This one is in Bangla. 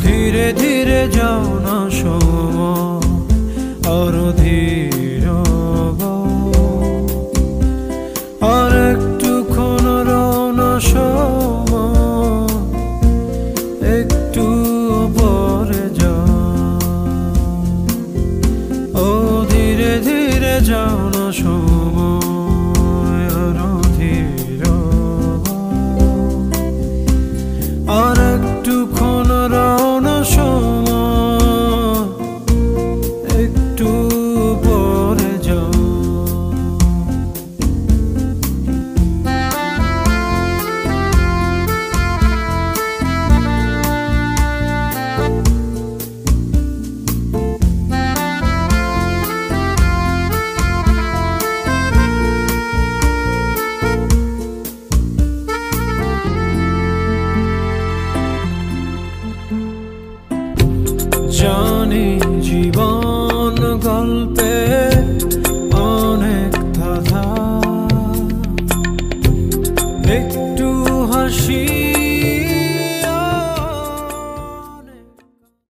ধীরে ধীরে যাও না সময়, আরো ধীর আর একটুক্ষণ রওনা সময়, একটু পরে যাও। ও ধীরে ধীরে যাও না সময়, আরো ধীর আর একটুক্ষণ রওনা সময়, একটু পরে যাও। জানি জীবন গল্পে অনেক ধাঁধা, একটু হাসি